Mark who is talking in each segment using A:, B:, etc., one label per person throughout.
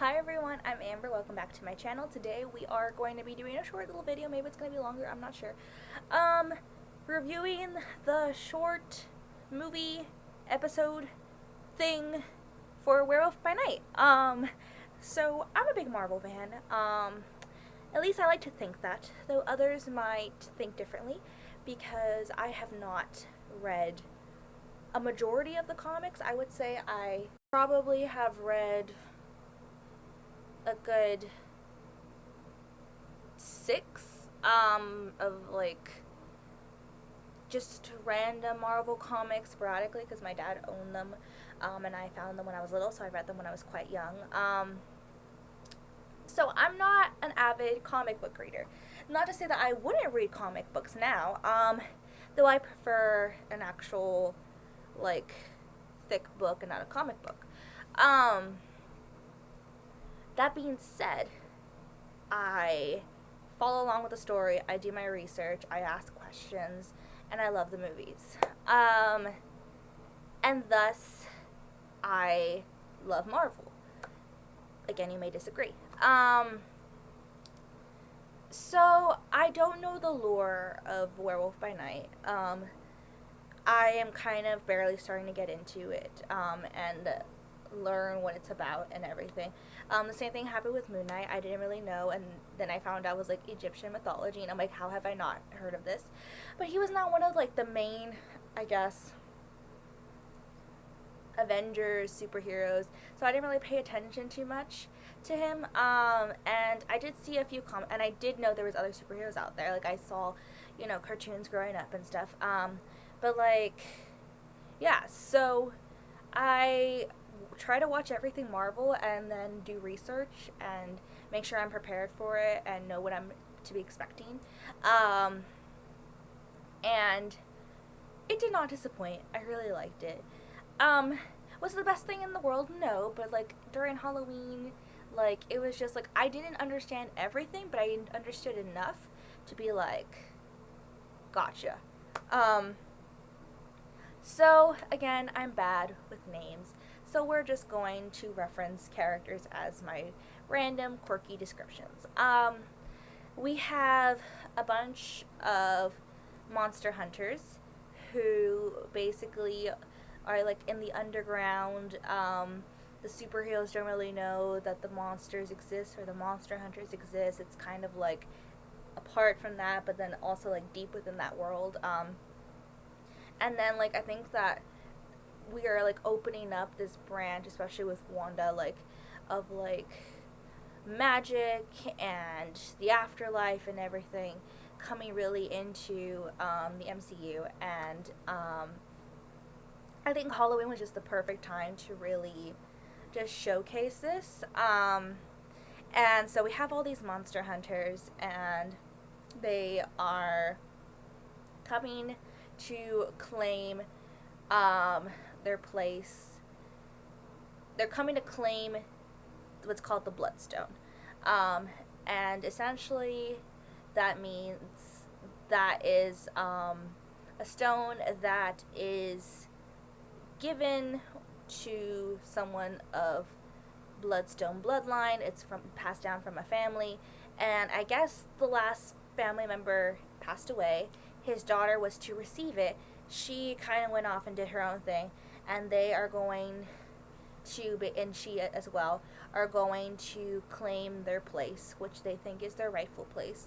A: Hi everyone, I'm Amber. Welcome back to my channel. Today we are going to be doing a short little video. Maybe it's going to be longer, I'm not sure. Um, Reviewing the short movie episode thing for Werewolf by Night. So I'm a big Marvel fan. At least I like to think that, though others might think differently because I have not read a majority of the comics. I would say I probably have read a good six of like just random Marvel comics sporadically because my dad owned them, and I found them when I was little, so I read them when I was quite young. So I'm not an avid comic book reader. Not to say that I wouldn't read comic books now, though I prefer an actual like thick book and not a comic book. That being said, I follow along with the story, I do my research, I ask questions, and I love the movies. And thus, I love Marvel. Again, you may disagree. So, I don't know the lore of Werewolf by Night. I am kind of barely starting to get into it, and learn what it's about and everything. The same thing happened with Moon Knight. I didn't really know, and then I found out it was like Egyptian mythology, and I'm like, how have I not heard of this? But he was not one of like the main, I guess, Avengers superheroes, so I didn't really pay attention too much to him. And I did see a few and I did know there was other superheroes out there. Like I saw, cartoons growing up and stuff. But like, yeah. So I try to watch everything Marvel and then do research and make sure I'm prepared for it and know what I'm to be expecting. And it did not disappoint. I really liked it. Was it the best thing in the world? No, but like during Halloween, like it was just like I didn't understand everything, but I understood enough to be like, gotcha. So again, I'm bad with names. So we're just going to reference characters as my random quirky descriptions. We have a bunch of monster hunters who basically are like in the underground. The superheroes don't really know that the monsters exist or the monster hunters exist. It's kind of like apart from that, but then also like deep within that world. And then like I think that we are like opening up this branch, especially with Wanda, like of like magic and the afterlife and everything coming really into the MCU. And I think Halloween was just the perfect time to really just showcase this. And so we have all these monster hunters, and they are coming to claim their place. They're coming to claim what's called the Bloodstone. And essentially, that means that is a stone that is given to someone of Bloodstone bloodline. It's passed down from a family, and I guess the last family member passed away. His daughter was to receive it. She kind of went off and did her own thing, and they are going to, and she as well, are going to claim their place, which they think is their rightful place,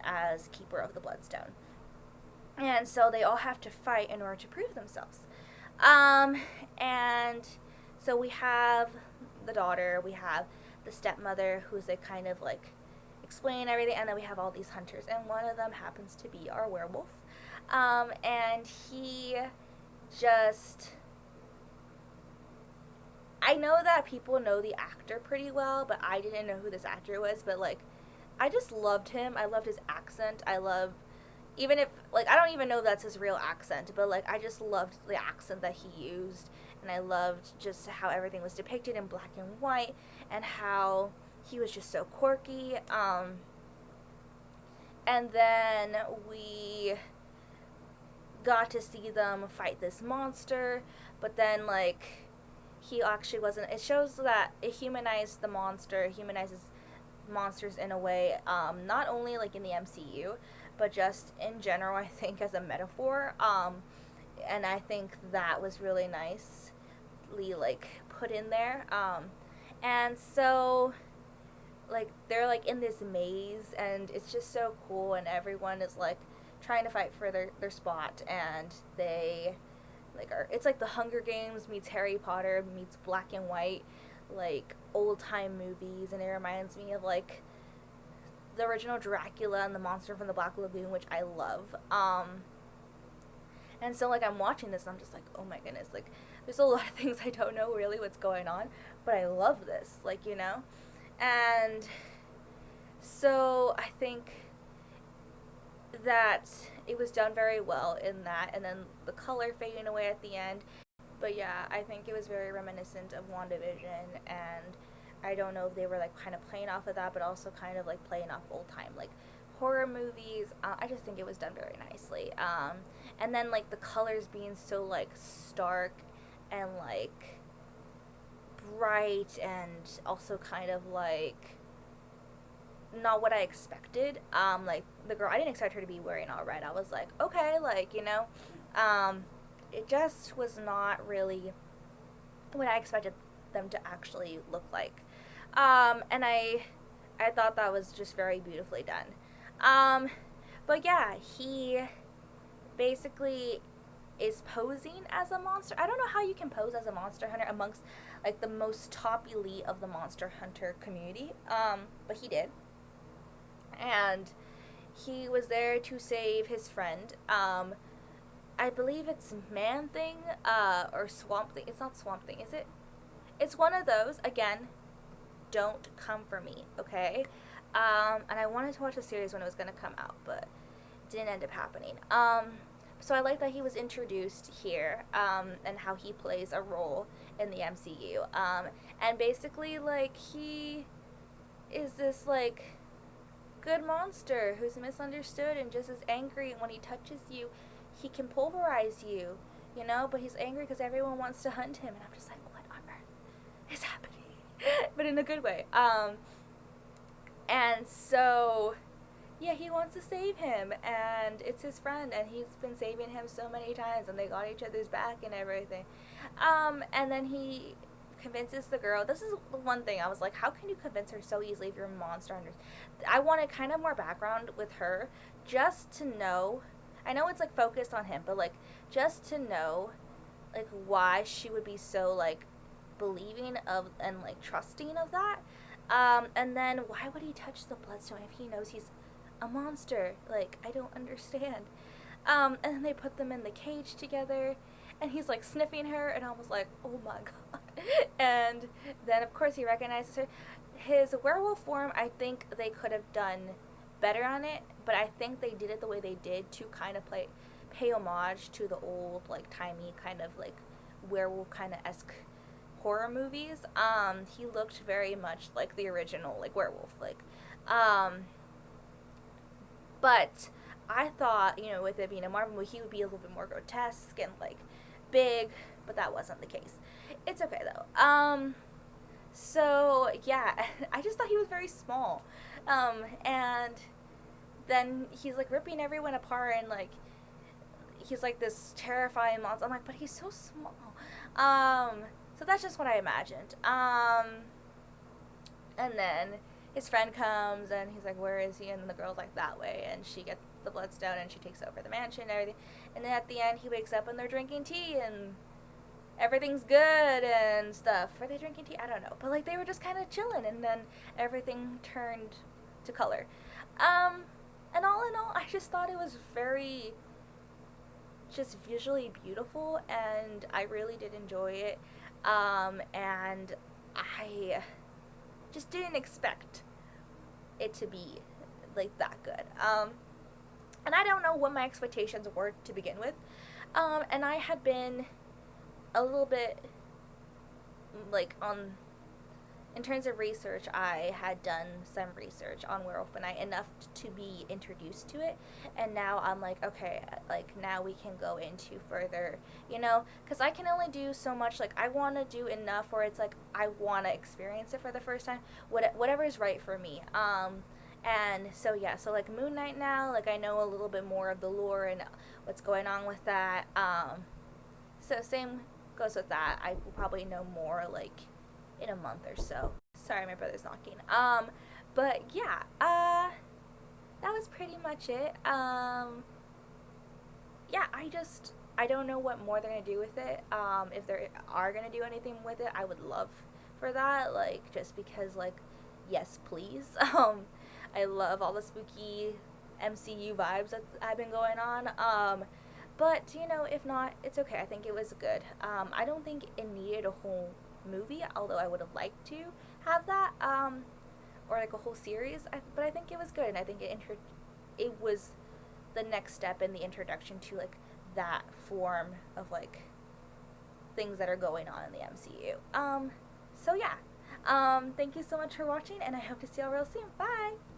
A: as keeper of the Bloodstone. And so they all have to fight in order to prove themselves. And so we have the daughter, we have the stepmother, who's like kind of like explain everything, and then we have all these hunters, and one of them happens to be our werewolf. And he just, I know that people know the actor pretty well, but I didn't know who this actor was. But like, I just loved him. I loved his accent. I love, even if like I don't even know if that's his real accent, but like I just loved the accent that he used, and I loved just how everything was depicted in black and white, and how he was just so quirky. And then we got to see them fight this monster, but then like he actually wasn't. It shows that it humanized the monster, it humanizes monsters in a way, not only like in the MCU, but just in general. I think as a metaphor, and I think that was really nicely like put in there. And so like they're like in this maze, and it's just so cool, and everyone is like trying to fight for their spot, and they like are, it's like the Hunger Games meets Harry Potter meets black and white, like old time movies, and it reminds me of like the original Dracula and the monster from the Black Lagoon, which I love. And so like I'm watching this and I'm just like, oh my goodness, like there's a lot of things I don't know really what's going on, but I love this, like, you know? And so I think that it was done very well in that, and then the color fading away at the end. But yeah, I think it was very reminiscent of WandaVision, and I don't know if they were like kind of playing off of that, but also kind of like playing off old time like horror movies. I just think it was done very nicely. And then like the colors being so like stark and like bright, and also kind of like not what I expected. Like the girl, I didn't expect her to be wearing all red. I was like, okay, like, you know, it just was not really what I expected them to actually look like. And I thought that was just very beautifully done. But yeah, he basically is posing as a monster. I don't know how you can pose as a monster hunter amongst like the most top elite of the monster hunter community. But he did. And he was there to save his friend. I believe it's Man Thing, or Swamp Thing. It's not Swamp Thing, is it? It's one of those. Again, don't come for me, okay? And I wanted to watch the series when it was going to come out, but it didn't end up happening. So I like that he was introduced here, and how he plays a role in the MCU. And basically, like, he is this, like, good monster who's misunderstood and just as angry, and when he touches you, he can pulverize you, you know, but he's angry because everyone wants to hunt him, and I'm just like, what on earth is happening? But in a good way. And so yeah, he wants to save him, and it's his friend, and he's been saving him so many times, and they got each other's back and everything. And then he convinces the girl. This is the one thing I was like, how can you convince her so easily if you're monster hunters? I wanted kind of more background with her, just to know. I know it's like focused on him, but like just to know like why she would be so like believing of and like trusting of that. And then why would he touch the bloodstone if he knows he's a monster? Like, I don't understand. And then they put them in the cage together, and he's like sniffing her, and I was like, oh my god. And then of course he recognizes her. His werewolf form, I think they could have done better on it, but I think they did it the way they did to kind of pay homage to the old like timey kind of like werewolf kind of esque horror movies. He looked very much like the original like werewolf, like but I thought, you know, with it being a Marvel movie, he would be a little bit more grotesque and like big, but that wasn't the case. It's okay though. So yeah, I just thought he was very small. And then he's like ripping everyone apart, and like he's like this terrifying monster. I'm like, but he's so small. So that's just what I imagined. And then his friend comes, and he's like, where is he? And the girl's like, that way. And she gets the bloodstone, and she takes over the mansion and everything. And then at the end, he wakes up, and they're drinking tea, and everything's good and stuff. Were they drinking tea? I don't know. But like they were just kind of chilling, and then everything turned to color. And all in all, I just thought it was very just visually beautiful, and I really did enjoy it. And I just didn't expect it to be like that good. And I don't know what my expectations were to begin with. And I had been a little bit like on in terms of research, I had done some research on Werewolf by Night, enough to be introduced to it, and now I'm like, okay, like now we can go into further, because I can only do so much. Like I want to do enough where it's like I want to experience it for the first time, whatever is right for me. And so yeah, so like Moon Knight now, like I know a little bit more of the lore and what's going on with that. So same goes with that. I will probably know more like in a month or so. Sorry, my brother's knocking. But yeah, that was pretty much it. Yeah, I don't know what more they're gonna do with it. If they are gonna do anything with it, I would love for that. Like just because, like, yes, please. I love all the spooky MCU vibes that have been going on. But if not, it's okay. I think it was good. I don't think it needed a whole movie, although I would have liked to have that, or like a whole series. But I think it was good, and I think it was the next step in the introduction to like that form of like things that are going on in the MCU. So yeah. Thank you so much for watching, and I hope to see y'all real soon. Bye.